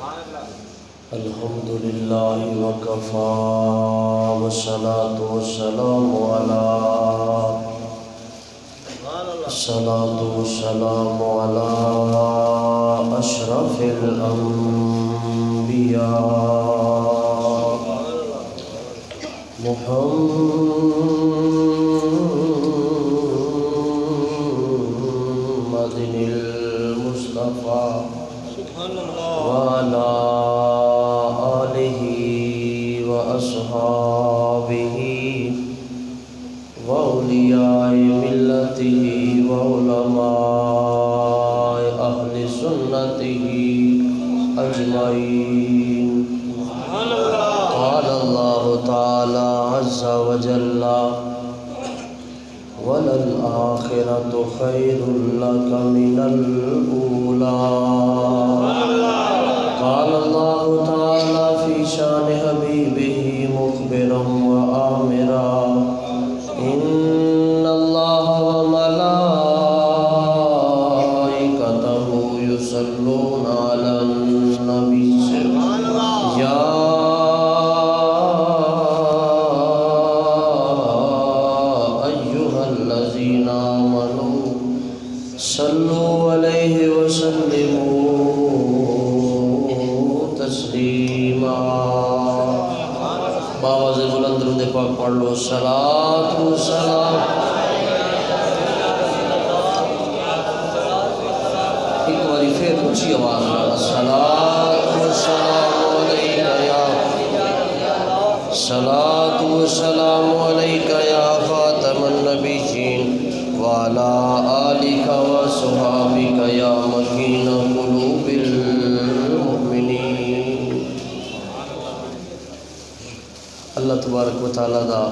الحمد للہ وکفا والصلاة والسلام علی اشرف الانبیاء محمد المصطفیٰ وعلى آلہ وأصحابہ وأولیاء ملتہ وعلماء اہل سنتہ اجمعین۔ قال اللہ تعالی عز وجل وَلَلْآخِرَةُ خَيْرٌ لَكَ مِنَ الْأُولَى۔ قال اللہ تعالی فی شان حبیبہ مخبرا وآمرا ان اللہ وملائکتہ یصلون علی النبی یا ایہا الذین آمنوا صلوا علیہ وسلموا تسلیما۔ باواز بلند درود پاک پڑھ لو۔ صلاۃ و سلام ایک باری پھر اونچی آواز میں صلاۃ و سلام علیکہ یا صلاۃ و سلام علیکہ یا خاتم النبیین وعلی آلک و صحابک یا مکین قلوب المؤمنین۔ اللہ تبارک و تعالیٰ دا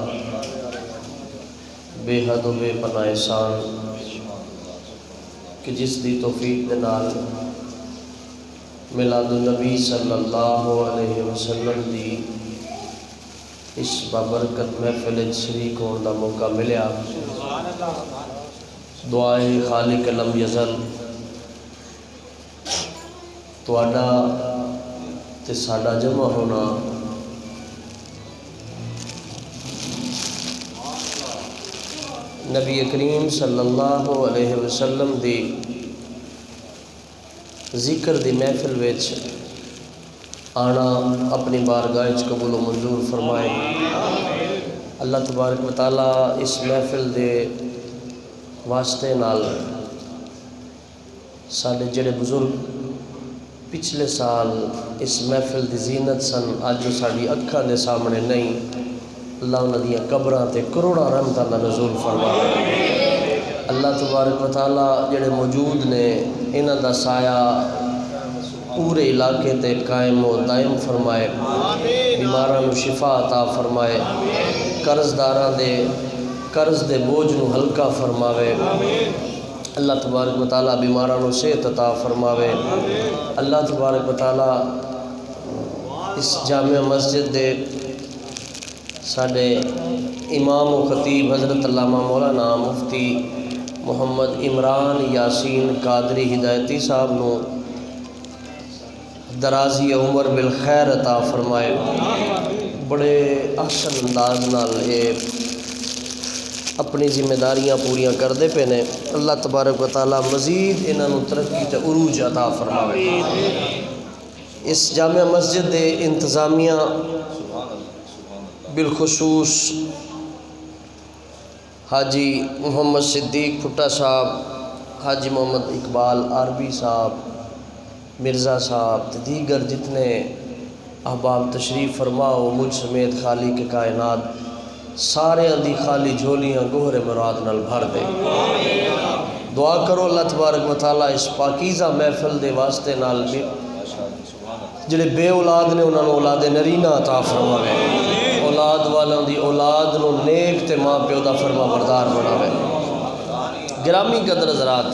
بے حد و بے پناہ احسان کہ جس دی توفیق دے نال میلاد النبی صلی اللہ علیہ وسلم دی اس بابرکت محفل شریک ہونے دا موقع ملیا۔ دعائے خالق لم یزل تواڈا تے ساڈا جمع ہونا نبی کریم صلی اللہ علیہ وسلم دی ذکر دی محفل وچ آنا اپنی بارگاہ وچ قبول و منظور فرمائے۔ اللہ تبارک و تعالیٰ اس محفل دے واسطے نال ساڈے جڑے بزرگ پچھلے سال اس محفل دی زینت سن اج جو ساڈی اکھاں دے سامنے نہیں، اللہ انہاں دیاں قبراں تے کروڑاں رحمتاں دا نزول فرمائے۔ اللہ تبارک و تعالیٰ جڑے موجود نے انہاں دا سایہ پورے علاقے تے قائم و دائم فرمائے، بیماراں نو شفا عطا فرمائے، قرض داراں دے قرض دے بوجھ نو ہلکا فرماوے۔ اللہ تبارک و تعالیٰ بیماراں نو صحت عطا فرماوے۔ اللہ تبارک و تعالیٰ اس جامع مسجد دے ساڈے امام و خطیب حضرت علامہ مولانا مفتی محمد عمران یاسین قادری ہدایتی صاحب نو درازی عمر بالخیر عطا فرمائے۔ بڑے احسن انداز نال یہ اپنی ذمہ داریاں پوریاں کردے پے نے۔ اللہ تبارک و تعالیٰ مزید انہاں نو ترقی تے عروج عطا فرماوے۔ اس جامع مسجد دے انتظامیہ بالخصوص حاجی محمد صدیق پھٹا صاحب، حاجی محمد اقبال عربی صاحب، مرزا صاحب دیگر جتنے احباب تشریف فرماؤ مجھ سمیت خالق کائنات سارے اندی خالی جھولیاں گوہر مراد نال بھر دے۔ دعا کرو اللہ تبارک و تعالیٰ اس پاکیزہ محفل دے واسطے نال جڑے بے اولاد نے انہوں نے اولاد نرینہ عطا فرماوے، اولاد والوں دی اولاد نو نیک تے ماں پیو دا فرما بردار بناوے۔ گرامی قدر حضرات،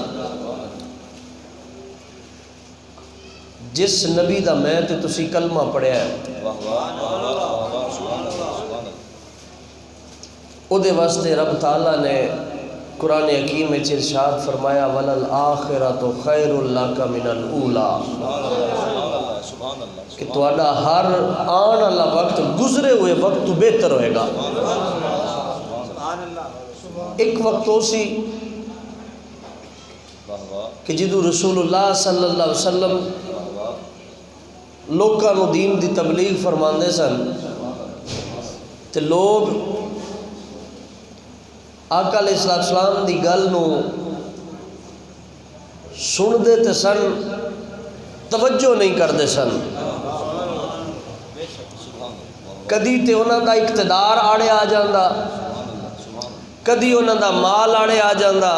جس نبی دا میں تے تسی کلمہ پڑھیا ہے او دے واسطے رب تعالیٰ نے قرآن حکیم میں ارشاد فرمایا وَلَلْآخِرَةُ خَيْرٌ لَكَ مِنَ الْأُولَى۔ کہ تہاڈا ہر آن والا وقت گزرے ہوئے وقت تو بہتر ہوئے گا۔ ایک وقت ہو سی کہ جدو رسول اللہ صلی اللہ علیہ وسلم لوکاں نو دین دی تبلیغ فرماندے سن تے لوگ آقا علیہ السلام دی گل نو سن دے تے سن، توجہ نہیں کردے سن۔ کدی تے انہاں دا اقتدار آڑے آ جاندا، کدی انہاں دا مال آڑے آ جاندا،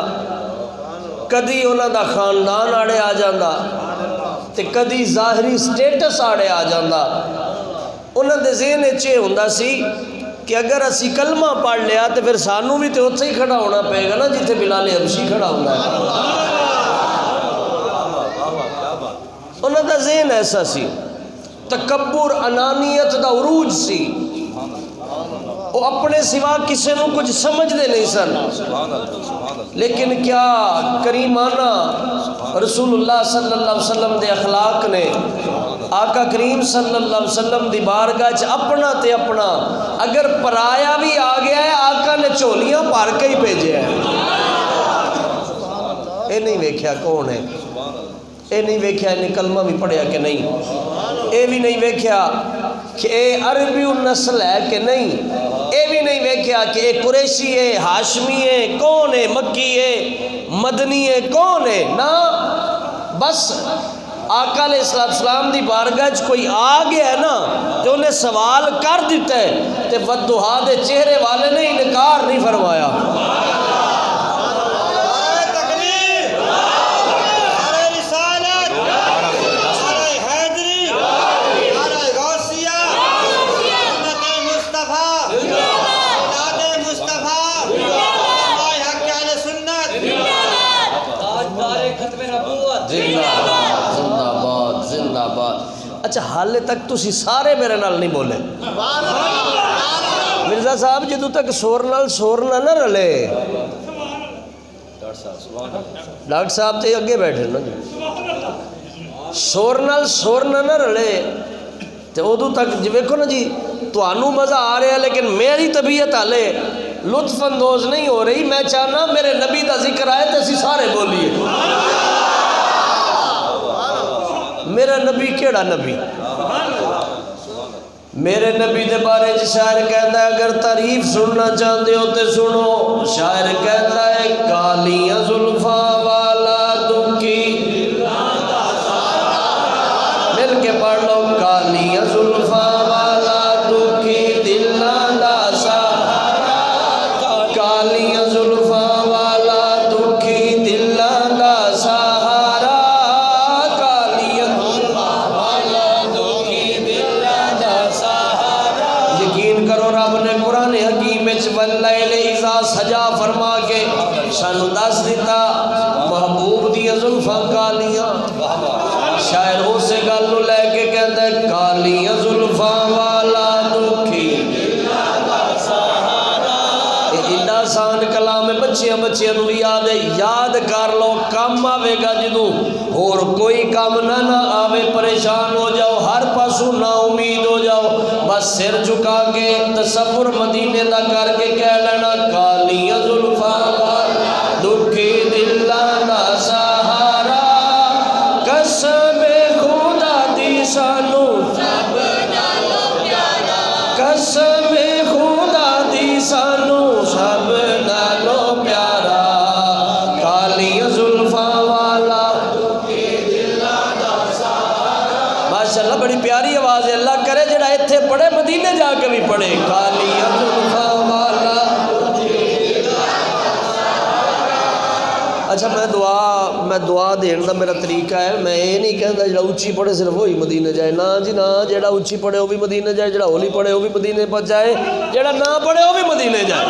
کدی انہاں دا خاندان آڑے آ جاندا تے کدی ظاہری سٹیٹس آڑے آ جاندا۔ انہاں دے ذہن وچ یہ ہوندا سی کہ اگر اسی کلمہ پڑھ لیا تو پھر سانوں بھی تو اتھے ہی کھڑا ہونا پے گا نا جتھے بلال حبشی کھڑا ہونا ہے۔ انہاں دا ذہن ایسا سی، تکبر انانیت دا عروج سی، وہ اپنے سوا کسی نو کچھ سمجھ دے نہیں سن۔ لیکن کیا کریمانہ رسول اللہ صلی اللہ علیہ وسلم دے اخلاق نے آقا کریم صلی اللہ علیہ وسلم دی بارگاہ اپنا تے اپنا اگر پرایا بھی آ گیا ہے آقا نے چولیاں پار کے ہی بھیجے ہیں۔ اے نہیں ویکھیا کون ہے، اے نہیں ویکھیا انہیں کلمہ بھی پڑھیا کہ نہیں، اے بھی نہیں ویکھیا کہ اے عربی النسل ہے کہ نہیں، اے بھی نہیں ویکھیا کہ اے قریشی ہے، ہاشمی ہے، کون ہے، مکی ہے، مدنی ہے، کون ہے، نا بس آقا علیہ السلام دی بارگاہ کوئی آ گیا ہے نا تو انہیں سوال کر دیتا ہے تے ودہا دے چہرے والے نے انکار نہیں فرمایا۔ اچھا حالے تک تسی سارے میرے نال نہیں بولے۔ مرزا صاحب جدو تک سور نہ رلے، ڈاکٹر صاحب تے اگے بیٹھے نا جی، سور نہ رلے تے ادو تک جی ویکھو نا جی تانوں مزہ آ رہا ہے لیکن میری طبیعت حالے لطف اندوز نہیں ہو رہی۔ میں چاہنا میرے نبی دا ذکر آئے تے اسی سارے بولیے۔ میرا نبی کیڑا نبی؟ میرے نبی دے بارے شاعر کہتا ہے اگر تعریف سننا چاہتے ہو تے سنو، شاعر کہتا ہے کالیاں زلفاں والا دکھی، مل کے پڑھ لو، کالیاں زلفاں والا دکھی دلاں دا سہارا، کالیاں زلفاں والا دکھی دلاں دا سہارا، واللیل اذا سجا فرما کے سانو دس دیتا محبوب دی زلفاں کالیاں۔ شاعر اسے گل نو لے کے کہتا ہے کالیاں زلفاں والا دکھی ایڈا آسان کلام بچیاں نو بھی یاد ہے، یاد کر لو، کم آوے گا جدوں اور کوئی کام نہ آوے پریشان ہو جاؤ، ہر پاسوں نا امید ہو جاؤ، بس سر جھکا کے تصور مدینے دا کر کے کہہ لینا کالیاں زلفاں والا دکھی دلاں دا سہارا، قسم خدا دی سانو سب نالوں پیارا، قسم خدا دی سانو سب نالوں پیارا، کالیاں زلفاں والا دکھی دلاں دا سہارا۔ ماشاءاللہ بڑی پیاری آواز ہے، اللہ کرے جڑا ایتھے پڑھے مدینے جا کے بھی پڑھے، کالیاں زلفاں والا۔ اچھا میں دعا دین دا میرا طریقہ ہے، میں یہ نہیں کہتا جڑا اچھی پڑھے صرف وہی مدینے جائے، نا جی نا، جڑا اچھی پڑھے وہ بھی مدینے جائے، جڑا ہولی پڑھے وہ بھی مدینے پہ جائے، جڑا نہ پڑھے وہ بھی مدینے جائے۔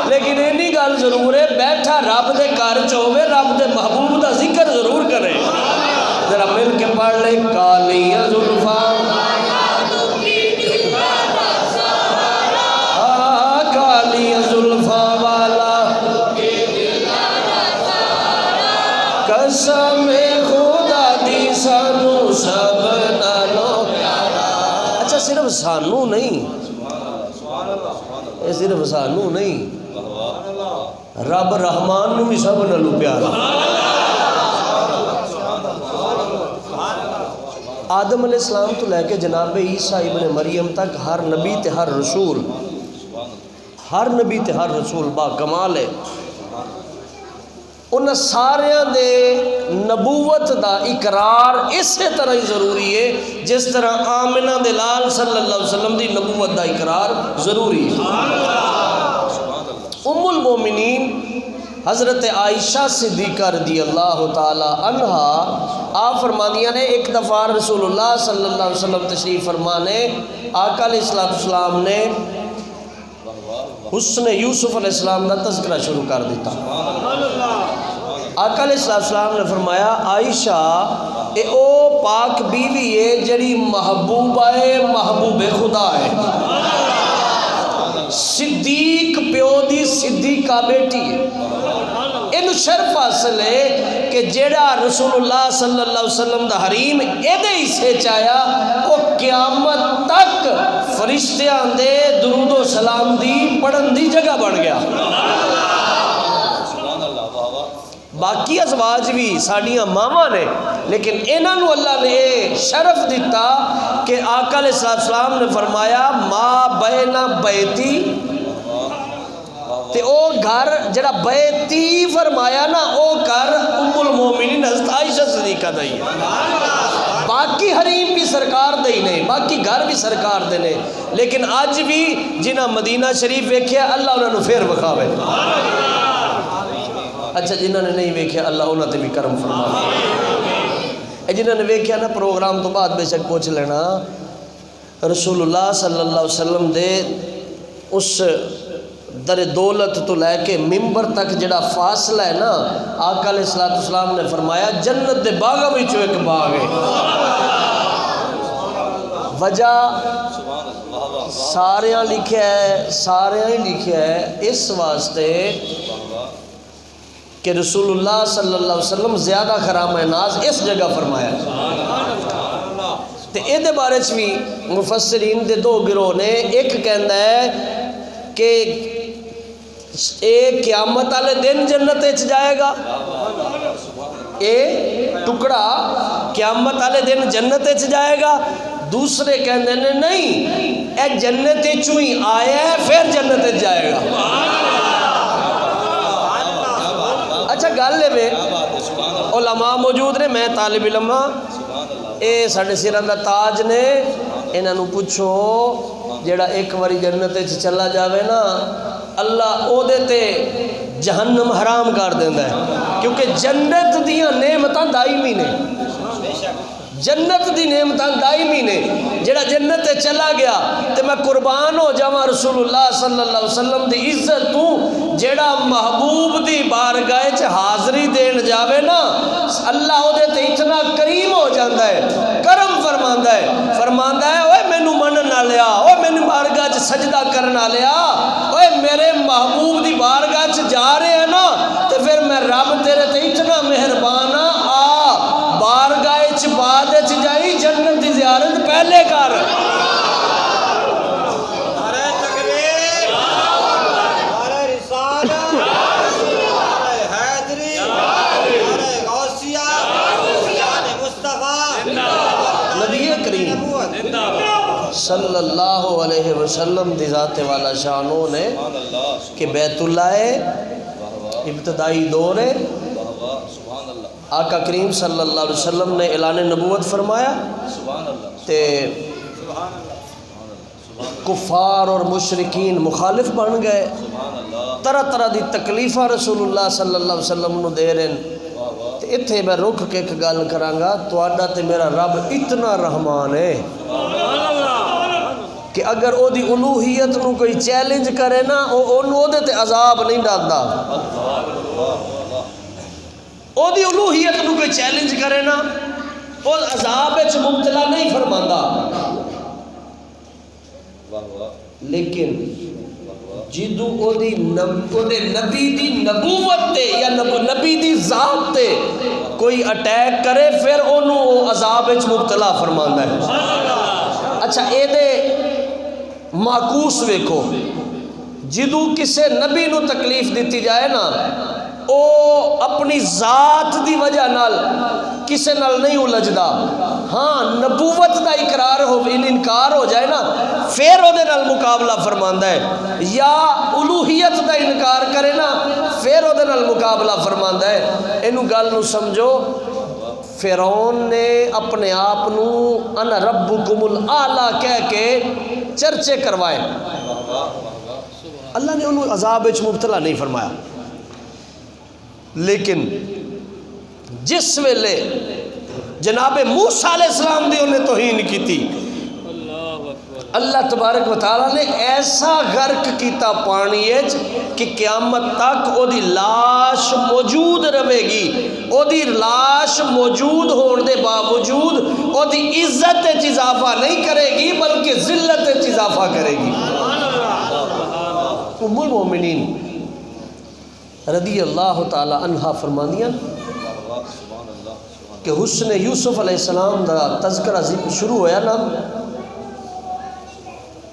لیکن اینی گل ضرور ہے بیٹھا رب دے گھر چ ہوے رب دے محبوب دا ذکر ضرور کرے۔ ذرا مل کے پڑھ لے کالیاں زلفاں کالیاں زلفاں والا قسم خدا دی سانو سب صرف سانو نہیں، یہ صرف سانو نہیں، رب رحمان نو بھی سب نالو پیارا۔ آدم علیہ السلام تو لے کے جناب عیسیٰ ابن مریم تک ہر نبی تے ہر رسول، ہر نبی تے ہر رسول با کمال ہے۔ ان ساریاں دے نبوت دا اقرار اسی طرح ہی ضروری ہے جس طرح آمنہ دے لال صلی اللہ علیہ وسلم دی نبوت دا اقرار ضروری ہے۔ ام المومنین حضرت عائشہ صدیقہ رضی اللہ تعالی عنہا آپ فرمانیاں نے ایک دفعہ رسول اللہ صلی اللہ علیہ وسلم تشریف فرمانے آقا علیہ السلام نے حسن یوسف علیہ السلام کا تذکرہ شروع کر دیتا۔ آقا علیہ السلام نے فرمایا عائشہ اے او پاک بیوی ہے جڑی محبوبہ محبوب خدا ہے، صدیق پیو دی صدیقہ بیٹی ہے۔ ان شرف حاصل ہے کہ جیڑا رسول اللہ صلی اللہ علیہ وسلم دا حریم ایدے ہی سے چایا وہ قیامت تک فرشتیاں دے درود و سلام دی پڑھن دی جگہ بن گیا۔ باقی ازواج بھی ساڑیاں ماما نے، لیکن انہاں نو اللہ نے شرف دیتا کہ آقا علیہ السلام نے فرمایا ما بین بیتی تے او گھر جڑا بیتی فرمایا نا او گھر ام المومنین حضرت عائشہ صدیقہ دائی ہے۔ باقی حریم بھی سرکار دے نے، باقی گھر بھی سرکار دے نے، لیکن آج بھی جنہ مدینہ شریف ویکھیا اللہ انہوں نے پھر بکھاوے۔ اچھا جنہوں نے نہیں ویکھیا اللہ انہوں نے بھی کرم فرماوے۔ جنہوں نے ویکھیا نا پروگرام تو بعد بے شک پوچھ لینا رسول اللہ صلی اللہ علیہ وسلم دے اس در دولت تو لے کے ممبر تک جڑا فاصلہ ہے نا آقا علیہ السلام نے فرمایا جنت دے باغاں وچوں ایک باغ ہے۔ وجہ ساریاں لکھیا ہے، ساریاں ہی لکھیا ہے اس واسطے کہ رسول اللہ صلی اللہ علیہ وسلم زیادہ خرامہ ناز اس جگہ فرمایا۔ تے اے دے بارے بھی مفسرین دے دو گروہ نے، ایک کہندا ہے کہ اے قیامت والے دن جنت وچ جائے گا، اے ٹکڑا قیامت والے دن جنت وچ جائے گا، دوسرے کہندے نے نہیں اے جنت وچوں ہی آیا ہے پھر جنت وچ جائے گا۔ اچھا گل لے وے علماء موجود نے، میں طالب علم ہاں، اے ساڑھے سراں دا تاج نے، انہاں نو پوچھو جیڑا ایک واری جنت وچ چلا جاوے نا اللہ او دے تے جہنم حرام کر دیندا ہے، کیونکہ جنت دیاں نعمتاں دائمی نے، جنت دی نعمتاں دائمی نے۔ جڑا جنت تے چلا گیا تے میں قربان ہو جاواں رسول اللہ صلی اللہ علیہ وسلم دی عزت تو، جڑا محبوب دی بارگاہ چ حاضری دین جاوے نا اللہ او دے تے اتنا کریم ہو جاندا ہے، کرم فرماندا ہے اوے مینوں منن والیا، اوے مینوں بارگاہ چ سجدہ کرن والیا، اوے میرے محبوب دی بارگاہ چ جا رہے ہیں نا تے پھر میں رب تیرے تے اتنا مہربان ہاں، آ بارگاہ چ بعد چ جائی جنت دی زیارت پہلے کر۔ نبی کریم صلی اللہ علیہ وسلم دی ذات والا شانوں نے کہ بیت اللہ ابتدائی دور ہے، آقا کریم صلی اللہ علیہ وسلم نے اعلان نبوت فرمایا تے کفار اور مشرکین مخالف بن گئے، طرح طرح دی تکلیفہ رسول اللہ صلی اللہ علیہ وسلم نو دے رہے ہیں۔ اتھے میں رک کے ایک گل کرانگا، تواڈا تے میرا رب اتنا رحمان ہے کہ اگر او دی الوہیت نو کوئی چیلنج کرے نا او دے تے عذاب نہیں ڈالدا، او دی الوہیت نو کوئی چیلنج کرے نا او عذاب وچ مبتلا نہیں فرماندا، لیکن جدو او دے نبی دی نبوت تے یا نبی دی ذات تے کوئی اٹیک کرے پھر انہوں او عذاب وچ مبتلا فرماندا ہے۔ اچھا اے دے معکوس ویکھو، جدو کسے نبی نو تکلیف دیتی جائے نا او اپنی ذات دی وجہ نال کسے نال نہیں الجھدا، ہاں نبوت دا اقرار ہو انکار ہو جائے نا پھر او دے نال مقابلہ فرماندا ہے، یا الوہیت دا انکار کرے نا پھر او دے نال مقابلہ فرماندا ہے۔ اینو گل نو سمجھو، فرعون نے اپنے آپ نو انا ربکم الاعلی کہہ کے چرچے کروائے، اللہ نے انہوں عذاب وچ مبتلا نہیں فرمایا، لیکن جس ویلے جناب موسیٰ علیہ السلام دی انہیں توہین کی تھی، اللہ تبارک و تعالیٰ نے ایسا غرق کیتا پانی اچ کہ قیامت تک او دی لاش موجود رہے گی، او دی لاش موجود ہون دے باوجود او دی عزت اچ اضافہ نہیں کرے گی بلکہ ذلت اچ اضافہ کرے گی۔ ام المومنین رضی اللہ تعالی عنہ فرماندیاں کہ حسن یوسف علیہ السلام دا تذکرہ شروع ہویا نا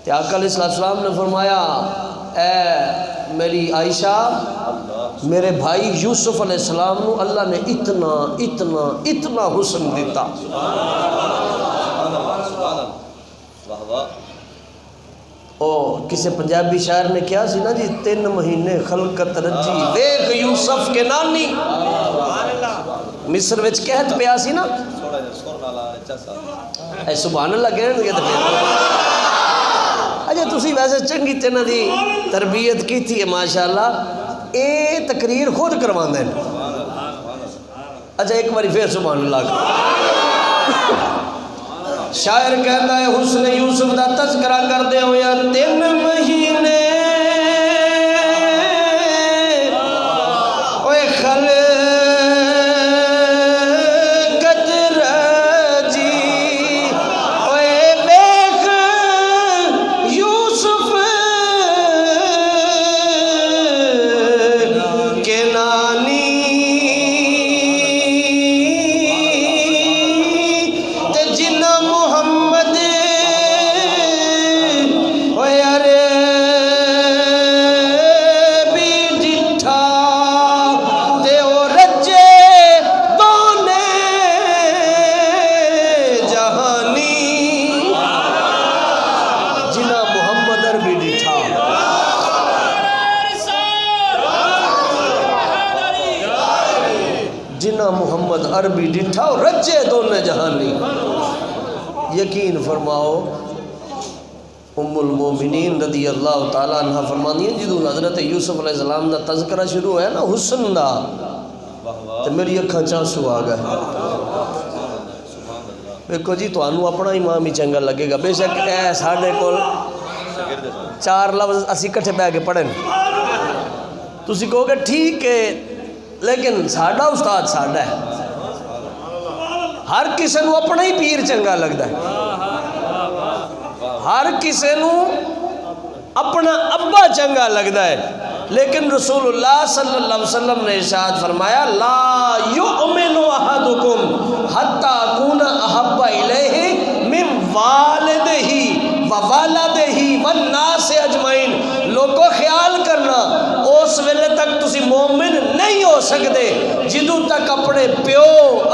کہ آقا علیہ السلام نے فرمایا اے میری عائشہ، میرے بھائی یوسف علیہ السلام نو اللہ نے اتنا اتنا اتنا حسن دیتا۔ او کسی پنجابی شاعر نے کیا سی نا جی، 3 مہینے خلقت رجی ویکھ یوسف کے نانی، مصر وچ قحط پیا سی نا، اے سبحان اللہ کہن گے تے اجے تسی ویسے چنگی تینا دی تربیت کی تھی ماشاءاللہ، اے تقریر خود کرواندے ہیں۔ اچھا ایک باری پھر سبحان اللہ کا شاعر کہتا ہے حسن یوسف دا تذکرہ کر دے ہویا 3 مہینے اوے خلقت رجی اوے ویکھ یوسف کے نانی محمد عربی ڈٹھا رجے دونے جہانی۔ یقین فرماؤ ام المومنین رضی اللہ تعالیٰ عنہ فرمانی ہیں جدو حضرت یوسف علیہ السلام دا تذکرہ شروع ہے نا حسن دا تو میری اکھاں چانسو آ گئے۔ دیکھو جی تو انو اپنا امام ہی چنگا لگے گا، بے شک اے ساڑھے کول 4 لفظ اسی کٹھے بہ کے پڑھیں تسی کہو گے ٹھیک ہے، لیکن ساڑھا استاد ساڑھا ہے، ہر کسی نو اپنا ہی پیر چنگا لگتا ہے، ہر کسی نو اپنا ابا چنگا لگتا ہے، لیکن رسول اللہ صلی اللہ علیہ وسلم نے ارشاد فرمایا لا یؤمن احدکم حتی اکون احب الیہ من والدہ ووالدہ والناس اجمعین۔ لوگوں خیال کرنا اس ویلے تک تسی مومن نہیں ہو سکتے جدو تک اپنے پیو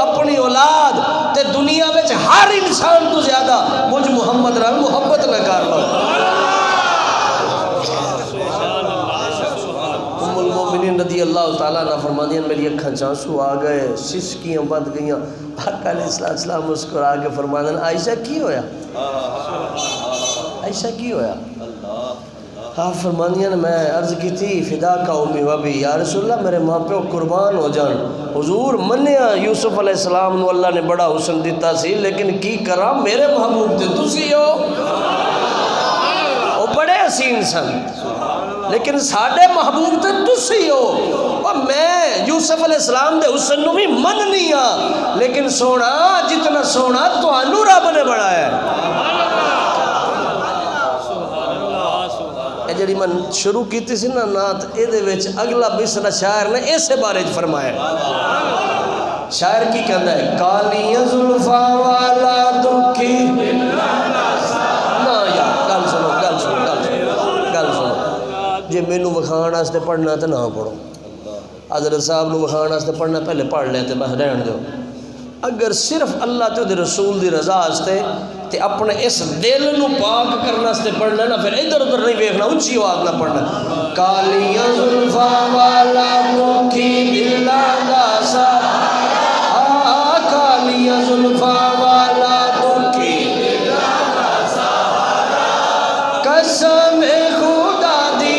اپنی اولاد تے دنیا وچ ہر انسان تو زیادہ مجھ محمد رنگ محبت نہ کر لو۔ ام المومنین رضی اللہ تعالیٰ عنہ فرماندی ہیں میری اکھاں چانسو آ گئے، سسکیاں بند گئیاں۔ آقا علیہ السلام مسکرا کے فرماندے ہیں عائشہ کی ہویا؟ عائشہ کی ہویا؟ آپ فرمانیاں نے میں عرض کی تھی فدا کا امی وابی، یا رسول اللہ میرے ماں پہ قربان ہو جان، حضور منیا یوسف علیہ السلام نو اللہ نے بڑا حسن دیتا سی، لیکن کی کرا میرے محبوب تے تسی ہو، وہ بڑے حسین سن لیکن ساڑھے محبوب تے تسی ہو، اور میں یوسف علیہ السلام دے حسن نو بھی من نہیں ہاں، لیکن سونا جتنا سونا تو انو رب نے بڑا ہے۔ جڑی من شروع کیتی سی نا نات اے دے وچ اگلا بسرا شاعر نے اسے بارے فرمایا۔ شاعر کی کہندا ہے کالیاں زلفاں والا دکھی وکھان واسطے پڑھنا تو نہ پڑھو، حضرت صاحب نو وکھان واسطے پڑھنا پہلے پڑھ لے تے بس رہن دو۔ اگر صرف اللہ تے رسول دی رضا واسطے تے اپنے اس دل نو پاک کرنا واسطے پڑھنا نا، پھر ادھر ادھر نہیں ویکھنا، اچھی آواز نہ پڑھنا۔ کالیاں زلفاں والا مکھی دلاں دا سہارا، کالیاں زلفاں والا مکھی دلاں دا سہارا، قسم خدا دی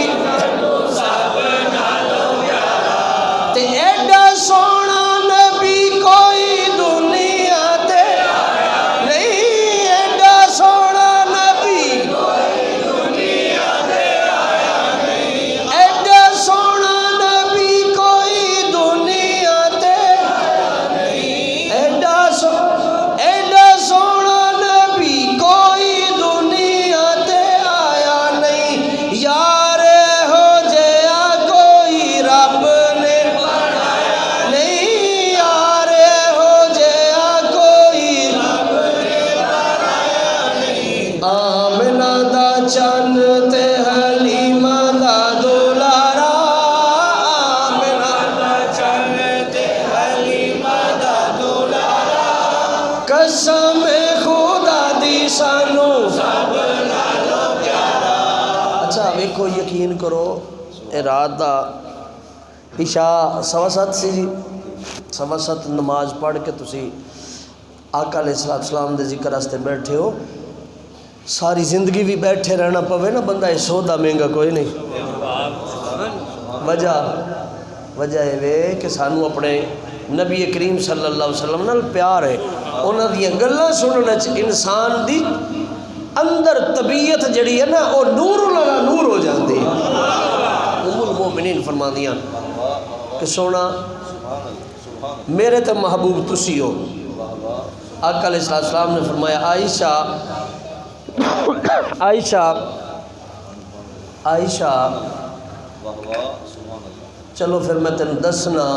سب نالوں پیارا، تے ایڈا سونا نبی کوئی دنیا تے نہیں، ایڈا سونا نبی کوئی دنیا تے آیا نہیں، ایڈا سونا نبی کوئی دنیا تے آیا نہیں، ایڈا سونا نبی کوئی دنیا تے آیا نہیں، یار ہو جیا کوئی رب نے بنایا نہیں، یار ہو جیا کوئی رب نے بنایا نہیں۔ آمنہ دا چن تے حلیمہ دا دولارا، آمنہ دا چن تے حلیمہ دا دولارا، قسم خدا دی سانو سب نالوں پیارا۔ اچھا ویکھو، یقین کرو، اے رات دا عشاء 7:15 سی جی، 7:15 نماز پڑھ کے تسی آقا علیہ السلام دے ذکر واسطے بیٹھے ہو، ساری زندگی بھی بیٹھے رہنا پوے نا بندہ، یہ سودا مہنگا کوئی نہیں۔ وجہ یہ کہ سانو اپنے نبی کریم صلی اللہ علیہ وسلم نال پیار ہے، انہاں دی گلاں سننے چ انسان دی اندر طبیعت جڑی ہے نا وہ نور اللہ نور ہو جاندی ہے۔ ام المومنین فرماندیاں کہ سونا میرے تے محبوب تسی ہو۔ آقا علیہ السلام نے فرمایا عائشہ چلو پھر میں تین دسنا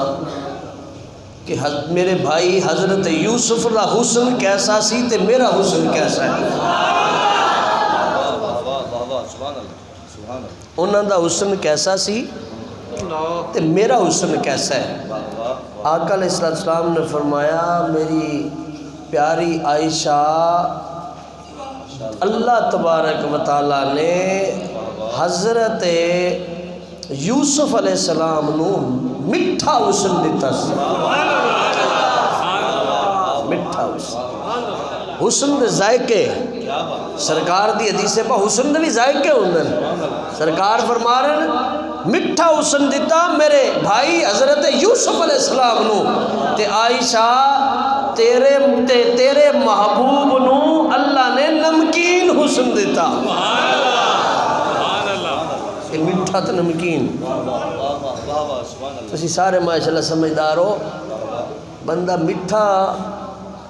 کہ میرے بھائی حضرت یوسف کا حسن کیسا سی تے میرا حسن کیسا ہے، انہاں دا حسن کیسا سی تے میرا حسن کیسا ہے۔ آقا علیہ السلام نے فرمایا میری پیاری عائشہ، اللہ تبارک و تعالیٰ نے حضرت یوسف علیہ السلام نو مٹھا حسن دیتا سی، مٹھا حسن دے ذائقے، سرکار دی حدیث پا حسن دے بھی ذائقے ہوندن، سرکار فرما رہے ہیں مٹھا حسن دیتا میرے بھائی حضرت یوسف علیہ السلام نو، تے عائشہ تیرے محبوب نو اللہ نے نمکین حسن دیتا، میٹھا تو نمکین۔ تسی سارے ماشاءاللہ سمجھدار ہو، بندہ میٹھا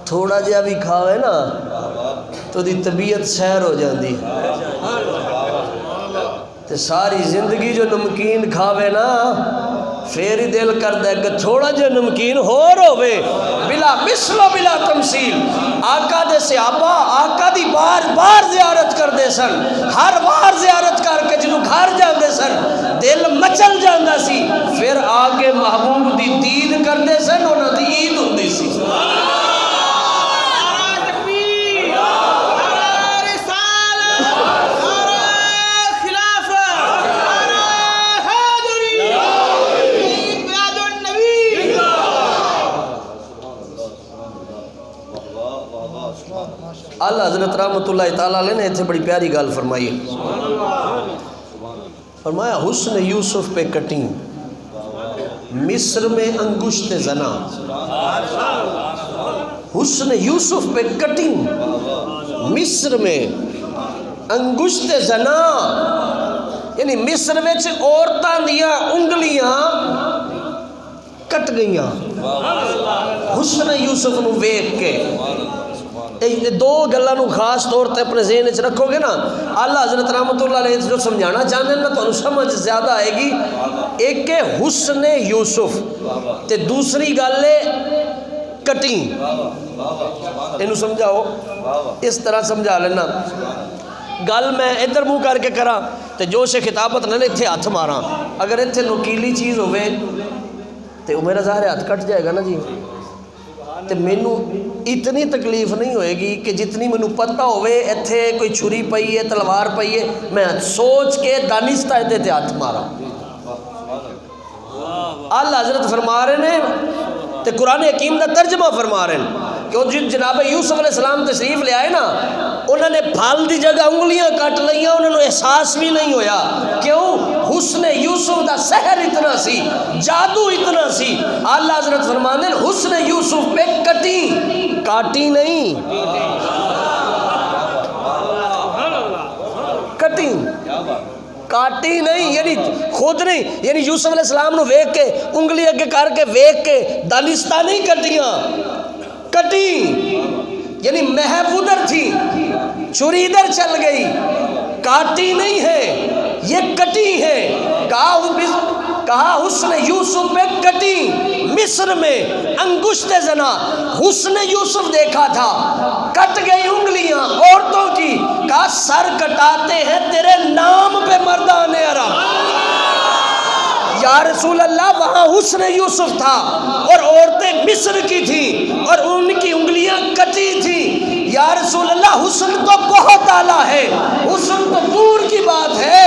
تھوڑا جہا بھی کھاوے نا تو دی طبیعت سیر ہو جاندی، تے ساری زندگی جو نمکین کھاوے نا پھر ہی دل کردہ ہے کہ تھوڑا جو نمکین ہور ہوئے، بلا مثل و بلا تمثیل۔ آقا دے صحابہ آقا دی بار بار زیارت کر دے سن، ہر بار زیارت کر کے جنہوں گھر جان دے سن دل مچل جاندہ سی، پھر آگے محبوب دی دید کر دے سن، انہوں دی عید ہوندی سی۔ اللہ حضرت رحمت اللہ تعالیٰ علیہ نے ایتھے بڑی پیاری گال فرمائی ہے، فرمایا حسن یوسف پہ کٹنگ مصر میں انگشت زنا، حسن یوسف پہ کٹنگ مصر میں انگشت زنا، یعنی مصر میں عورتاں دیاں انگلیاں کٹ گئیاں حسن یوسف نو ویکھ کے۔ دو گلاں نو خاص طور تے اپنے ذہن وچ رکھو گے نا، اللہ حضرت رحمت اللہ علیہ جو سمجھانا چاہتے ہیں نا تو سمجھ زیادہ آئے گی۔ ایک ہے حسن یوسف تے دوسری گل ہے کٹنگ، انہوں سمجھاؤ، اس طرح سمجھا لینا گل میں ادھر منہ کر کے کراں تے جو سے خطابت نہ اتھے ہاتھ ماراں۔ اگر اتنے نکیلی چیز ہوئے تو میرا ظاہر ہاتھ کٹ جائے گا نا جی، تو مینوں اتنی تکلیف نہیں ہوئے گی کہ جتنی مینوں پتہ ہوئے اتنے کوئی چھری پئی ہے تلوار پئی ہے میں سوچ کے دانستہ تے ہاتھ مارا۔ اللہ حضرت فرما رہے ہیں تے قرآن حکیم دا ترجمہ فرما رہے ہیں کہ جناب یوسف علیہ السلام تشریف لے آئے نا، انہوں نے پھال دی جگہ انگلیاں کٹ لیاں، انہوں نے احساس بھی نہیں ہویا۔ کیوں؟ حسن یوسف دا سحر اتنا سی، جادو اتنا سی۔ اللہ حضرت فرمانے حسن یوسف پہ کاٹی نہیں، کاٹی نہیں، یعنی خود نہیں، یعنی یوسف علیہ السلام نو ویک کے انگلی اگے کر کے ویک کے دانستہ نہیں کٹیاں، کٹی یعنی محب ادھر تھی، چھری ادھر چل گئی، کاٹی نہیں ہے، یہ کٹی ہے۔ کہا حسن یوسف پہ کٹی، مصر میں انگشت زنا حسن یوسف دیکھا تھا، کٹ گئی انگلیاں عورتوں کی، کہا سر کٹاتے ہیں تیرے نام پہ مردان عرب۔ یا رسول اللہ وہاں حسن یوسف تھا اور عورتیں مصر کی تھیں اور ان کی انگلیاں کٹی تھیں۔ یا رسول اللہ حسن تو بہت اعلیٰ ہے، حسن تو دور کی بات ہے،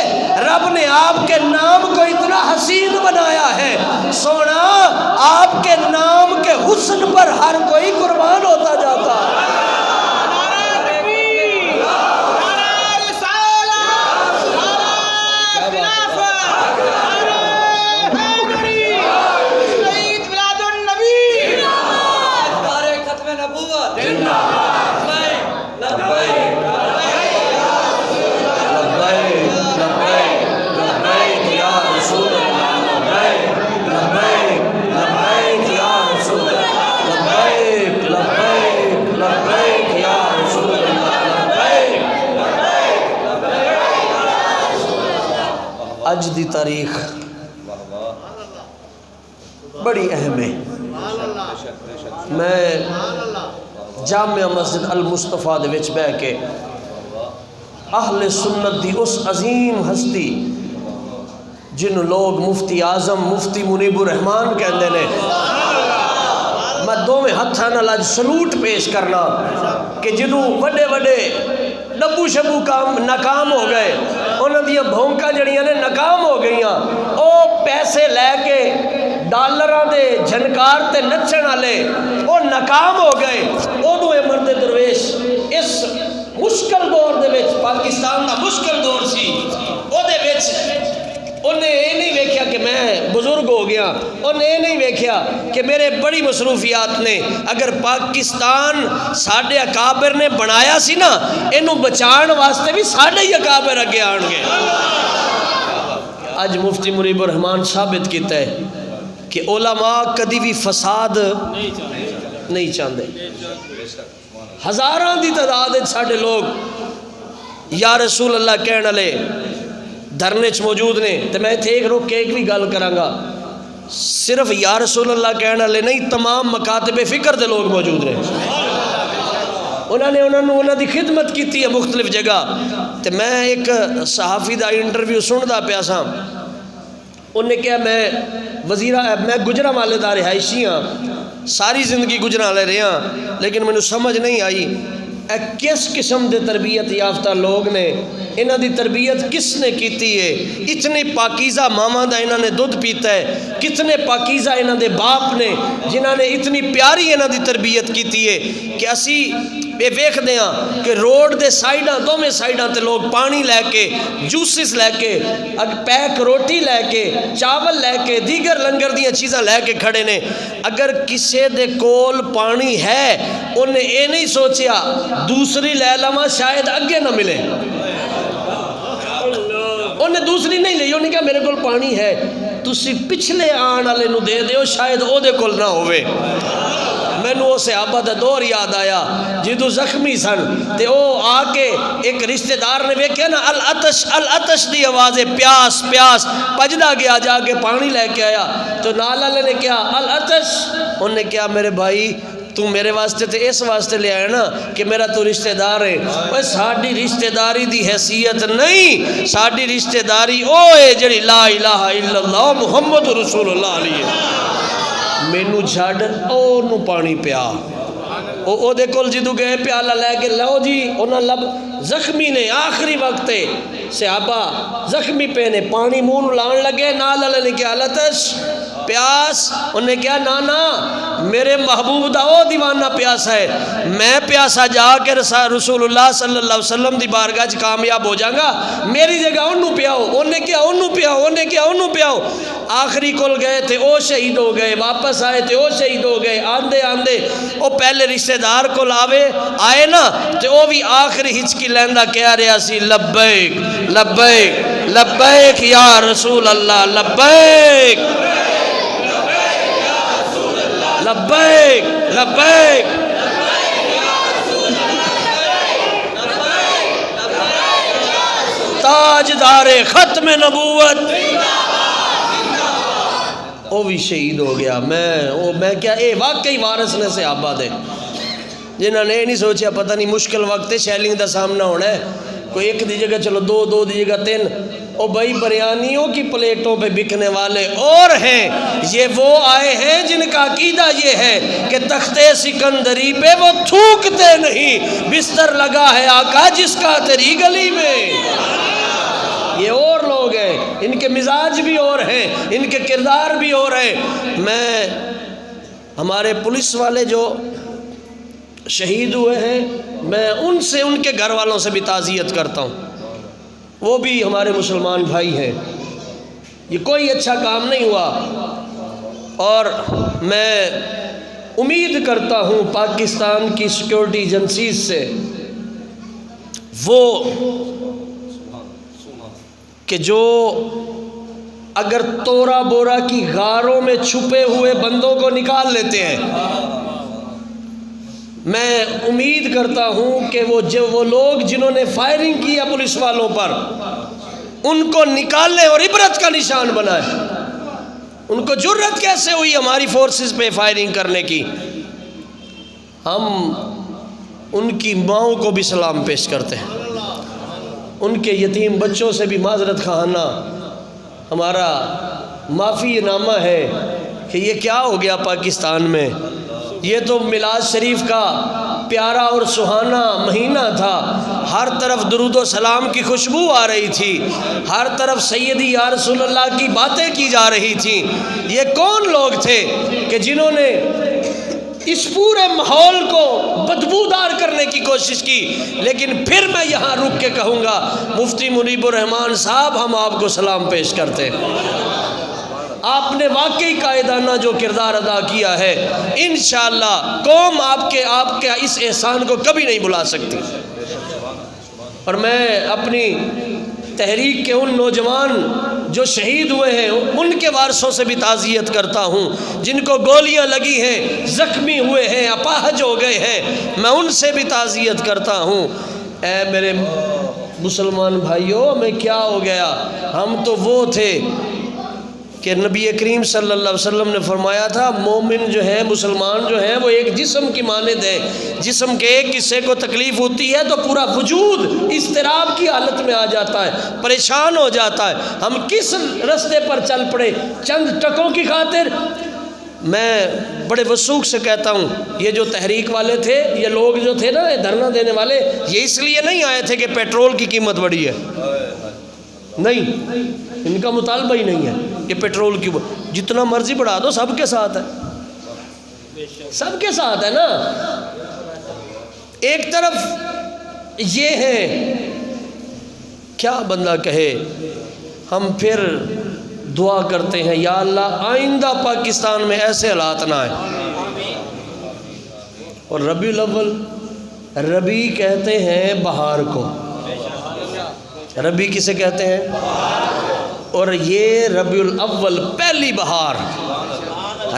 رب نے آپ کے نام کو اتنا حسین بنایا ہے، سونا آپ کے نام کے حسن پر ہر کوئی قربان ہوتا جاتا ہے۔ اج دی تاریخ بڑی اہم ہے۔ میں جامعہ مسجد المصطفیٰ دے وچ بیٹھ کے اہل سنت دی اس عظیم ہستی جن لوگ مفتی اعظم مفتی منیب الرحمان کہندے نے، میں دوویں ہتھاں نال اج سلوٹ پیش کرنا کہ جنوں وڈے وڈے ڈبو شبو کام ناکام ہو گئے، انہاں دیاں بھونکاں جڑیاں نے ناکام ہو گئیاں، او پیسے لے کے ڈالراں دے جھنکار تے نچن والے او ناکام ہو گئے۔ اودوں اے مرد درویش اس مشکل دور دے وچ، پاکستان دا مشکل دور سی، او دے وچ انہیں یہ نہیں ویکھیا کہ میں بزرگ ہو گیا، انہیں یہ نہیں ویکھیا کہ میرے بڑی مصروفیات نے، اگر پاکستان ساڑھے اکابر نے بنایا سی نا، انہوں بچان واسطے بھی ساڑھے ہی اکابر اگے آن گے۔ آج مفتی منیب الرحمان ثابت کیتا ہے کہ علماء کدی بھی فساد نہیں چاہتے۔ ہزاراں دی تعداد ساڑھے لوگ یا رسول اللہ کہنے لے دھرنے چ موجود نے، تو میں اتنے ایک روک کے ایک بھی گل کراں گا، صرف یا رسول اللہ کہنے والے نہیں، تمام مکاتب فکر دے لوگ موجود نے، انہوں نے خدمت کی ہے مختلف جگہ۔ تو میں ایک صحافی دا انٹرویو سندا پیا سا، انہیں کہا میں گجرانوالے دا رہائشی ہاں، ساری زندگی گجرانوالے رہا، لیکن مینوں سمجھ نہیں آئی کس قسم دے تربیت یافتہ لوگ نے، انہاں دی تربیت کس نے کیتی ہے، اتنے پاکیزہ ماما دا انہاں نے دودھ پیتا ہے، کتنے پاکیزہ انہاں دے باپ نے جنہاں نے اتنی پیاری انہاں دی تربیت کیتی ہے کہ اسی یہ ویکھ دیاں کہ روڈ دے سائیڈاں دوویں سائیڈاں تے لوگ پانی لے کے، جوسز لے کے، پیک روٹی لے کے، چاول لے کے، دیگر لنگر دیاں چیزاں لے کے کھڑے نے۔ اگر کسے دے کول پانی ہے انہیں یہ نہیں سوچیا دوسری لے لواں شاید اگے نہ ملے، انہیں دوسری نہیں لئی، انہیں کہا میرے کول پانی ہے، تسی پچھلے آن والے نو دے دیو شاید او دے کول نہ ہوئے۔ مینوں وہ صحابہ دا دور یاد آیا جدو زخمی سن تے او آ کے ایک رشتہ دار نے ویکھیا نا العطش العطش دی آوازیں، پیاس پیاس، پجدا گیا جا کے پانی لے کے آیا، تو نال والے نے کہا العطش، انہوں نے کہا میرے بھائی تو میرے واسطے تے اس واسطے لے آیا نا کہ میرا تو رشتہ دار ہے. اوے ساڈی رشتہ داری دی حیثیت نہیں, ساڈی رشتہ داری او ہے جڑی لا الہ الا اللہ محمد رسول اللہ علیہ. مینوں چھڈ او نو پانی پیا. او دے کول جدوں گئے پیالہ لے کے لو جی انہاں لب زخمی نے آخری وقت صحابہ زخمی پہ نے پانی منہ لان لگے. نال اللہ نے کیا لتش پیاس, انہیں کیا نانا میرے محبوب دا او دیوانہ پیاسا ہے, میں پیاسا جا کے رسول اللہ صلی اللہ علیہ وسلم دی بارگاہ چ کامیاب ہو جاؤں گا, میری جگہ انہوں پیاؤ. انہیں کیا انہوں پیاؤ, انہیں کیا انہوں پیاؤ. آخری کل گئے تھے او شہید ہو گئے, واپس آئے تھے او شہید ہو گئے. آندے آندے او پہلے رشتہ دار کو آئے نا تے او بھی آخری ہچکی لیندہ کہہ رہا سی لبیک لبیک لبیک یا رسول اللہ, لبیک لبیک لبیک. تاجدار ختم نبوت وہ بھی شہید ہو گیا. میں کیا اے واقعی وارث نے صحابہ دے جنہوں نے نہیں سوچیا پتہ نہیں مشکل وقت ہے شیلنگ دا سامنا ہونا ہے, کوئی ایک دی جگہ چلو دو دی جگہ 3. او بھائی بریانیوں کی پلیٹوں پہ بکنے والے اور ہیں, یہ وہ آئے ہیں جن کا عقیدہ یہ ہے کہ تختے سکندری پہ وہ تھوکتے نہیں, بستر لگا ہے آقا جس کا تیری گلی میں. یہ اور لوگ ہیں, ان کے مزاج بھی اور ہیں, ان کے کردار بھی اور ہیں. میں ہمارے پولیس والے جو شہید ہوئے ہیں میں ان سے ان کے گھر والوں سے بھی تعزیت کرتا ہوں, وہ بھی ہمارے مسلمان بھائی ہیں. یہ کوئی اچھا کام نہیں ہوا, اور میں امید کرتا ہوں پاکستان کی سیکورٹی ایجنسیز سے وہ کہ جو اگر تورا بورا کی غاروں میں چھپے ہوئے بندوں کو نکال لیتے ہیں, میں امید کرتا ہوں کہ وہ لوگ جنہوں نے فائرنگ کیا پولیس والوں پر ان کو نکالنے اور عبرت کا نشان بنائے. ان کو جرت کیسے ہوئی ہماری فورسز پہ فائرنگ کرنے کی. ہم ان کی ماؤں کو بھی سلام پیش کرتے ہیں, ان کے یتیم بچوں سے بھی معذرت خواہانہ ہمارا معافی نامہ ہے کہ یہ کیا ہو گیا پاکستان میں. یہ تو میلاد شریف کا پیارا اور سہانا مہینہ تھا, ہر طرف درود و سلام کی خوشبو آ رہی تھی, ہر طرف سیدی یا رسول اللہ کی باتیں کی جا رہی تھیں. یہ کون لوگ تھے کہ جنہوں نے اس پورے ماحول کو بدبودار کرنے کی کوشش کی. لیکن پھر میں یہاں رک کے کہوں گا مفتی منیب الرحمان صاحب ہم آپ کو سلام پیش کرتے ہیں. آپ نے واقعی قائدانہ جو کردار ادا کیا ہے, انشاءاللہ قوم آپ کے اس احسان کو کبھی نہیں بھلا سکتی. اور میں اپنی تحریک کے ان نوجوان جو شہید ہوئے ہیں ان کے وارثوں سے بھی تعزیت کرتا ہوں, جن کو گولیاں لگی ہیں, زخمی ہوئے ہیں, اپاہج ہو گئے ہیں, میں ان سے بھی تعزیت کرتا ہوں. اے میرے مسلمان بھائیوں, ہمیں کیا ہو گیا, ہم تو وہ تھے کہ نبی کریم صلی اللہ علیہ وسلم نے فرمایا تھا مومن جو ہے, مسلمان جو ہے وہ ایک جسم کی مانند ہے, جسم کے ایک حصے کو تکلیف ہوتی ہے تو پورا وجود اضطراب کی حالت میں آ جاتا ہے, پریشان ہو جاتا ہے. ہم کس رستے پر چل پڑے چند ٹکوں کی خاطر. میں بڑے وثوق سے کہتا ہوں یہ جو تحریک والے تھے, یہ لوگ جو تھے نا دھرنا دینے والے, یہ اس لیے نہیں آئے تھے کہ پیٹرول کی قیمت بڑھی ہے, نہیں, ان کا مطالبہ ہی نہیں ہے کہ پیٹرول کی جتنا مرضی بڑھا دو سب کے ساتھ ہے, سب کے ساتھ ہے نا. ایک طرف یہ ہے کیا بندہ کہے, ہم پھر دعا کرتے ہیں یا اللہ آئندہ پاکستان میں ایسے حالات نہ آئے. اور ربیع الاول, ربیع کہتے ہیں بہار کو, ربیع کسے کہتے ہیں, اور یہ ربیع الاول پہلی بہار,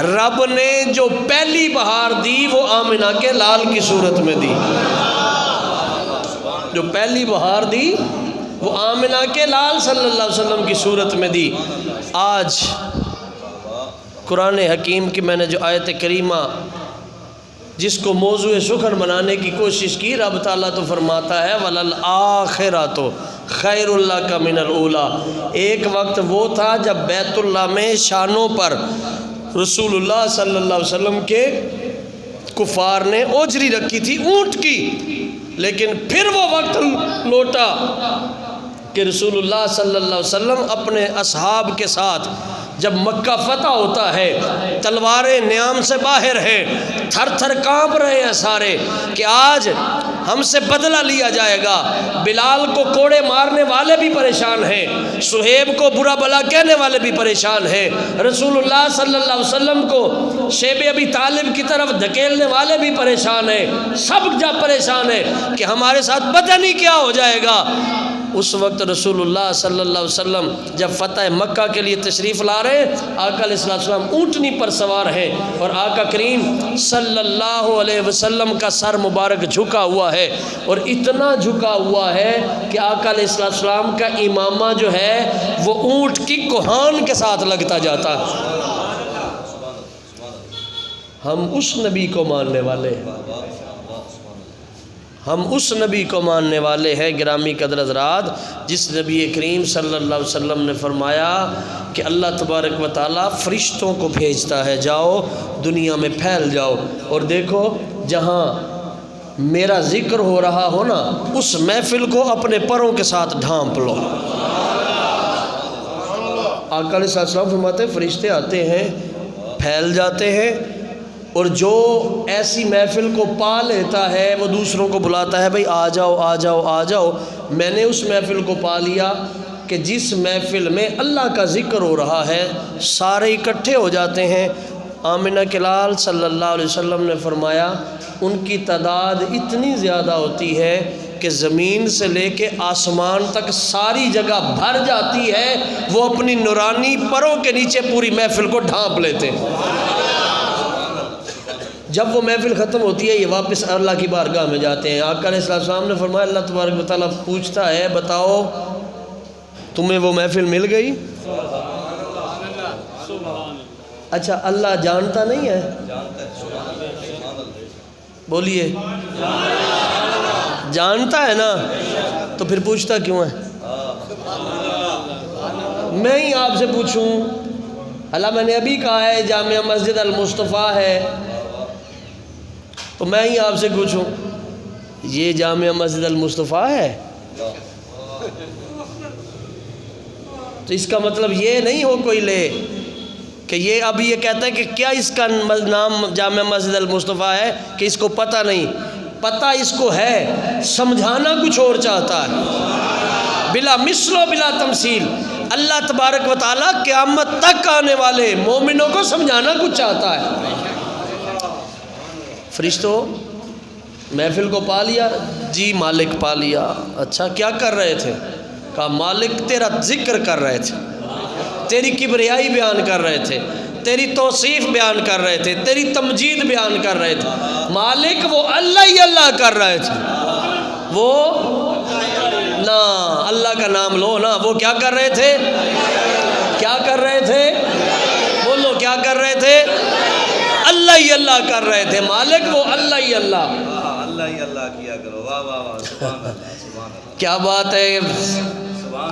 رب نے جو پہلی بہار دی وہ آمنہ کے لال کی صورت میں دی. جو پہلی بہار دی وہ آمنہ کے لال صلی اللہ علیہ وسلم کی صورت میں دی. آج قرآن حکیم کی میں نے جو آیت کریمہ جس کو موضوع سخن بنانے کی کوشش کی، رب تعالیٰ تو فرماتا ہے وَلَلْآخِرَةُ خَيْرٌ لَكَ مِنَ الْأُولَىٰ۔ ایک وقت وہ تھا جب بیت اللہ میں شانوں پر رسول اللہ صلی اللہ علیہ وسلم کے کفار نے اوجری رکھی تھی اونٹ کی، لیکن پھر وہ وقت لوٹا کہ رسول اللہ صلی اللہ علیہ وسلم اپنے اصحاب کے ساتھ جب مکہ فتح ہوتا ہے، تلواریں نیام سے باہر ہیں، تھر تھر کانپ رہے ہیں سارے کہ آج ہم سے بدلہ لیا جائے گا۔ بلال کو کوڑے مارنے والے بھی پریشان ہیں، صہیب کو برا بلا کہنے والے بھی پریشان ہیں، رسول اللہ صلی اللہ علیہ وسلم کو شیب ابی طالب کی طرف دھکیلنے والے بھی پریشان ہیں، سب جب پریشان ہیں کہ ہمارے ساتھ پتہ نہیں کیا ہو جائے گا۔ اس وقت رسول اللہ صلی اللہ علیہ وسلم جب فتح مکہ کے لیے تشریف لا رہے ہیں، آقا علیہ السلام اونٹنی پر سوار ہیں اور آقا کریم صلی اللہ علیہ وسلم کا سر مبارک جھکا ہوا ہے، اور اتنا جھکا ہوا ہے کہ آقا علیہ السلام کا امامہ جو ہے وہ اونٹ کی کوہان کے ساتھ لگتا جاتا ہے۔ ہم اس نبی کو ماننے والے ہیں، ہم اس نبی کو ماننے والے ہیں گرامی قدر حضرات، جس نبی کریم صلی اللہ علیہ وسلم نے فرمایا کہ اللہ تبارک و تعالیٰ فرشتوں کو بھیجتا ہے، جاؤ دنیا میں پھیل جاؤ اور دیکھو جہاں میرا ذکر ہو رہا ہو نا، اس محفل کو اپنے پروں کے ساتھ ڈھانپ لو۔ آقا علیہ السلام فرماتے ہیں فرشتے آتے ہیں، پھیل جاتے ہیں، اور جو ایسی محفل کو پا لیتا ہے وہ دوسروں کو بلاتا ہے، بھئی آ جاؤ آ جاؤ آ جاؤ۔ میں نے اس محفل کو پا لیا کہ جس محفل میں اللہ کا ذکر ہو رہا ہے سارے اکٹھے ہو جاتے ہیں۔ آمنہ کے لال صلی اللہ علیہ وسلم نے فرمایا ان کی تعداد اتنی زیادہ ہوتی ہے کہ زمین سے لے کے آسمان تک ساری جگہ بھر جاتی ہے، وہ اپنی نورانی پروں کے نیچے پوری محفل کو ڈھانپ لیتے ہیں۔ جب وہ محفل ختم ہوتی ہے یہ واپس اللہ کی بارگاہ میں جاتے ہیں۔ آقا علیہ السلام نے فرمایا اللہ تبارک و تعالیٰ پوچھتا ہے بتاؤ تمہیں وہ محفل مل گئی؟ اچھا اللہ جانتا نہیں ہے؟ بولیے جانتا ہے نا، تو پھر پوچھتا کیوں ہے؟ میں ہی آپ سے پوچھوں، اللہ میں نے ابھی کہا ہے جامع مسجد المصطفیٰ ہے، تو میں ہی آپ سے پوچھوں یہ جامع مسجد المصطفیٰ ہے؟ تو اس کا مطلب یہ نہیں ہو کوئی لے کہ یہ اب یہ کہتا ہے کہ کیا اس کا نام جامع مسجد المصطفیٰ ہے کہ اس کو پتہ نہیں، پتہ اس کو ہے، سمجھانا کچھ اور چاہتا ہے، بلا مثل و بلا تمثیل۔ اللہ تبارک و تعالیٰ قیامت تک آنے والے مومنوں کو سمجھانا کچھ چاہتا ہے۔ فرشتوں محفل کو پا لیا؟ جی مالک پا لیا۔ اچھا کیا کر رہے تھے؟ کہا مالک تیرا ذکر کر رہے تھے، تیری کبریائی بیان کر رہے تھے، تیری توصیف بیان کر رہے تھے، تیری تمجید بیان کر رہے تھے۔ مالک وہ اللہ ہی اللہ کر رہے تھے، وہ نا اللہ کا نام لو نا، وہ کیا کر رہے تھے؟ کیا کر رہے تھے؟ بولو کیا کر رہے تھے؟ اللہ ہی اللہ کر رہے تھے۔ مالک وہ اللہ ہی اللہ، اللہ ہی اللہ کیا کرو۔ واہ واہ واہ، سبحان اللہ سبحان اللہ، کیا بات ہے۔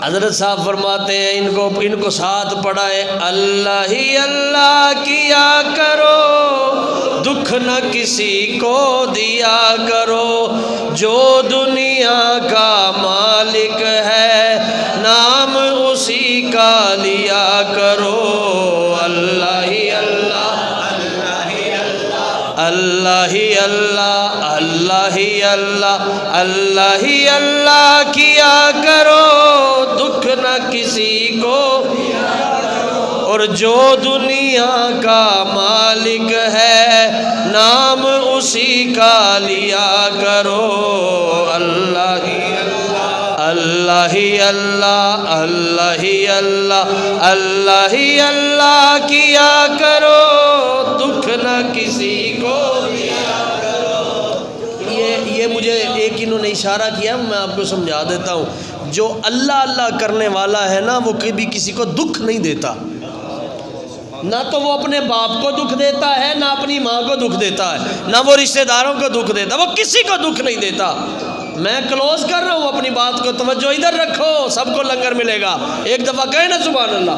حضرت صاحب فرماتے ہیں ان کو ساتھ پڑھائے، اللہ ہی اللہ کیا کرو، دکھ نہ کسی کو دیا کرو، جو دنیا کا مالک ہے نام اسی کا لیا کرو، اللہ ہی اللہ اللہ ہی اللہ اللہ ہی اللہ اللہ ہی اللہ کیا کرو، دکھ نہ کسی کو، اور جو دنیا کا مالک ہے نام اسی کا لیا کرو، اللہ ہی اللہ ہی اللہ اللہ ہی اللہ اللہ ہی اللہ کیا کرو، دکھ نہ کسی کو دیا کرو۔ یہ مجھے ایک انہوں نے اشارہ کیا، میں آپ کو سمجھا دیتا ہوں۔ جو اللہ اللہ کرنے والا ہے نا وہ کبھی کسی کو دکھ نہیں دیتا۔ نہ تو وہ اپنے باپ کو دکھ دیتا ہے، نہ اپنی ماں کو دکھ دیتا ہے، نہ وہ رشتہ داروں کو دکھ دیتا، وہ کسی کو دکھ نہیں دیتا۔ میں کلوز کر رہا ہوں اپنی بات کو، توجہ ادھر رکھو، سب کو لنگر ملے گا۔ ایک دفعہ کہیں نا سبحان اللہ۔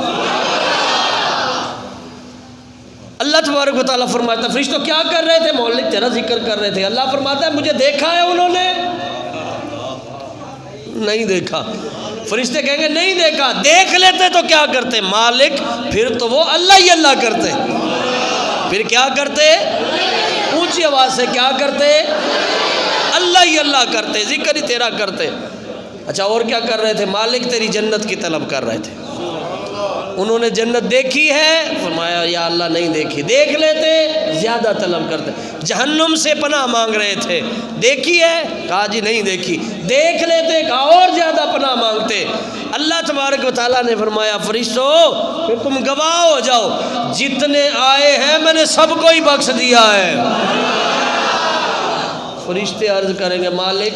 اللہ تبارک و تعالیٰ فرماتا ہے فرشتوں کیا کر رہے تھے؟ مولک تیرا ذکر کر رہے تھے۔ اللہ فرماتا ہے مجھے دیکھا ہے انہوں نے؟ نہیں دیکھا۔ فرشتے کہیں گے نہیں دیکھا، دیکھ لیتے تو کیا کرتے؟ مالک پھر تو وہ اللہ ہی اللہ کرتے، پھر کیا کرتے؟ اونچی آواز سے کیا کرتے؟ اللہ ہی اللہ کرتے، ذکر ہی تیرا کرتے۔ اچھا اور کیا کر رہے تھے؟ مالک تیری جنت کی طلب کر رہے تھے۔ انہوں نے جنت دیکھی ہے؟ فرمایا یا اللہ نہیں دیکھی۔ دیکھ لیتے زیادہ طلب کرتے۔ جہنم سے پناہ مانگ رہے تھے، دیکھی ہے؟ کہا جی نہیں دیکھی۔ دیکھ لیتے، کہا اور زیادہ پناہ مانگتے۔ اللہ تبارک و تعالیٰ نے فرمایا فرشتو پھر تم گواہ ہو جاؤ، جتنے آئے ہیں میں نے سب کو ہی بخش دیا ہے۔ فرشتے عرض کریں گے مالک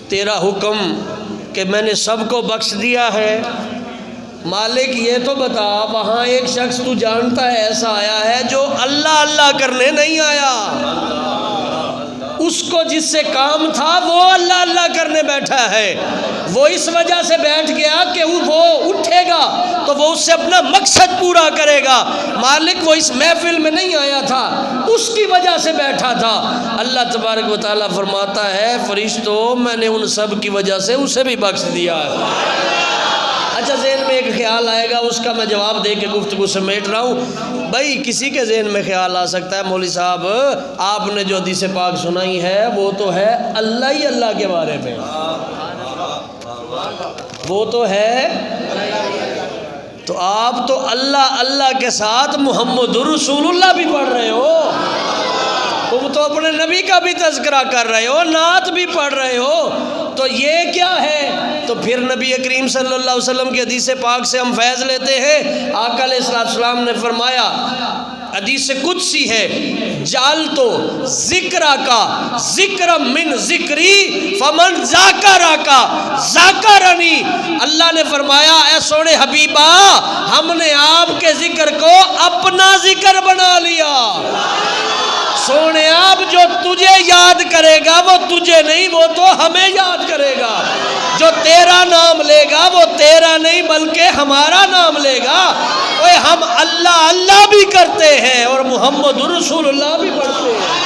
تیرا حکم کہ میں نے سب کو بخش دیا ہے، مالک یہ تو بتا وہاں ایک شخص تو جانتا ہے ایسا آیا ہے جو اللہ اللہ کرنے نہیں آیا، اس کو جس سے کام تھا وہ اللہ اللہ کرنے بیٹھا ہے، وہ اس وجہ سے بیٹھ گیا کہ وہ اٹھے گا تو وہ اس سے اپنا مقصد پورا کرے گا، مالک وہ اس محفل میں نہیں آیا تھا، اس کی وجہ سے بیٹھا تھا۔ اللہ تبارک و تعالیٰ فرماتا ہے فرشتوں میں نے ان سب کی وجہ سے اسے بھی بخش دیا ہے۔ اچھا ذہن میں ایک خیال آئے گا، اس کا میں جواب دے کے گفتگو سمیٹ رہا ہوں۔ بھائی کسی کے ذہن میں خیال آ سکتا ہے مولوی صاحب آپ نے جو حدیث پاک سنائی ہے وہ تو ہے اللہ ہی اللہ کے بارے میں، وہ تو ہے، تو آپ تو اللہ اللہ کے ساتھ محمد رسول اللہ بھی پڑھ رہے ہو، تم تو اپنے نبی کا بھی تذکرہ کر رہے ہو، نعت بھی پڑھ رہے ہو، تو یہ کیا ہے؟ تو پھر نبی کریم صلی اللہ علیہ وسلم کی حدیث پاک سے ہم فیض لیتے ہیں۔ آقا علیہ السلام نے فرمایا حدیث قدسی ہے جعلتو ذکرہ کا ذکر من ذکری فمن ذاکرہ کا ذاکرنی، اللہ نے فرمایا اے سونے حبیبہ ہم نے آپ کے ذکر کو اپنا ذکر بنا لیا، سونے آپ جو تجھے یاد کرے گا وہ تجھے نہیں، وہ تو ہمیں یاد کرے گا، جو تیرا نام لے گا وہ تیرا نہیں بلکہ ہمارا نام لے گا۔ اوے ہم اللہ اللہ بھی کرتے ہیں اور محمد رسول اللہ بھی پڑھتے ہیں۔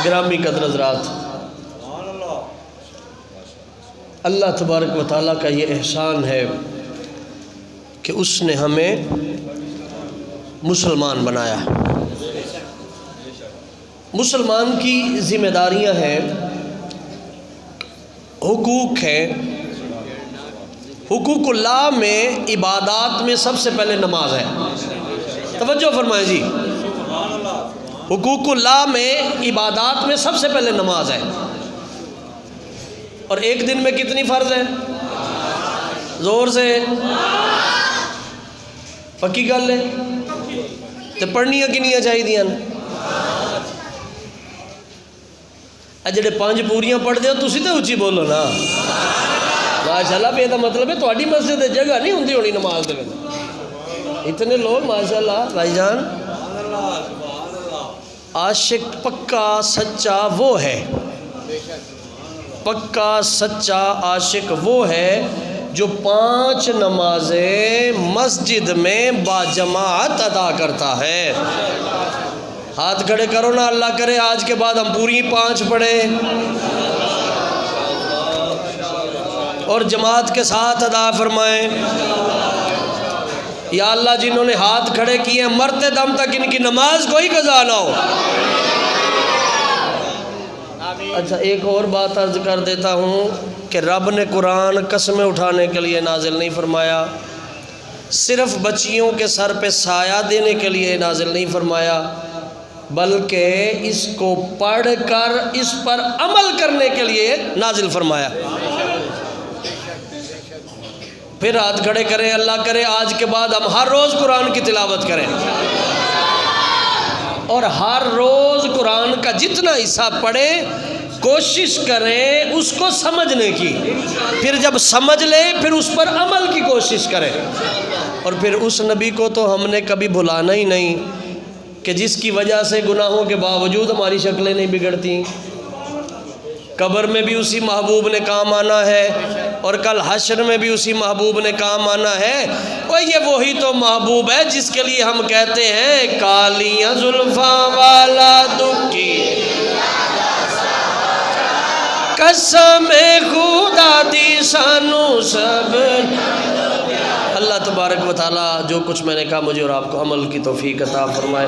گرامی قدر حضرات، اللہ تبارک و تعالیٰ کا یہ احسان ہے کہ اس نے ہمیں مسلمان بنایا۔ مسلمان کی ذمہ داریاں ہیں، حقوق ہیں۔ حقوق اللہ میں عبادات میں سب سے پہلے نماز ہے، توجہ فرمائیں جی، حقوق اللہ میں عبادات میں سب سے پہلے نماز ہے، اور ایک دن میں کتنی فرض ہے؟ زور سے پکی گل ہے، تو پڑھنیاں کنیاں چاہیے؟ جڑے 5 پوریاں پڑھتے ہو تسی تو اچھی بولو نا ماشاءاللہ، پہ یہ مطلب ہے تھوڑی مسجد جگہ نہیں ہوندی ہونی نماز دے اتنے لوگ ماشاءاللہ بھائی جان۔ عاشق پکا سچا وہ ہے، پکا سچا عاشق وہ ہے جو 5 نمازیں مسجد میں باجماعت ادا کرتا ہے۔ ہاتھ کھڑے کرو نا، اللہ کرے آج کے بعد ہم پوری 5 پڑھیں اور جماعت کے ساتھ ادا فرمائیں۔ یا اللہ جنہوں نے ہاتھ کھڑے کیے مرتے دم تک ان کی نماز کوئی قضا نہ ہو۔ اچھا ایک اور بات عرض کر دیتا ہوں کہ رب نے قرآن قسمیں اٹھانے کے لیے نازل نہیں فرمایا، صرف بچیوں کے سر پہ سایہ دینے کے لیے نازل نہیں فرمایا، بلکہ اس کو پڑھ کر اس پر عمل کرنے کے لیے نازل فرمایا۔ پھر ہاتھ کھڑے کریں، اللہ کرے آج کے بعد ہم ہر روز قرآن کی تلاوت کریں۔ اور ہر روز قرآن کا جتنا حصہ پڑھیں کوشش کریں اس کو سمجھنے کی، پھر جب سمجھ لیں پھر اس پر عمل کی کوشش کریں، اور پھر اس نبی کو تو ہم نے کبھی بھلانا ہی نہیں کہ جس کی وجہ سے گناہوں کے باوجود ہماری شکلیں نہیں بگڑتی۔ قبر میں بھی اسی محبوب نے کام آنا ہے اور کل حشر میں بھی اسی محبوب نے کام آنا ہے۔ اور یہ وہی تو محبوب ہے جس کے لیے ہم کہتے ہیں کالیاں زلفاں والا دکھی قسم خدا دی سانو سب۔ اللہ تبارک و تعالی جو کچھ میں نے کہا مجھے اور آپ کو عمل کی توفیق عطا فرمائے۔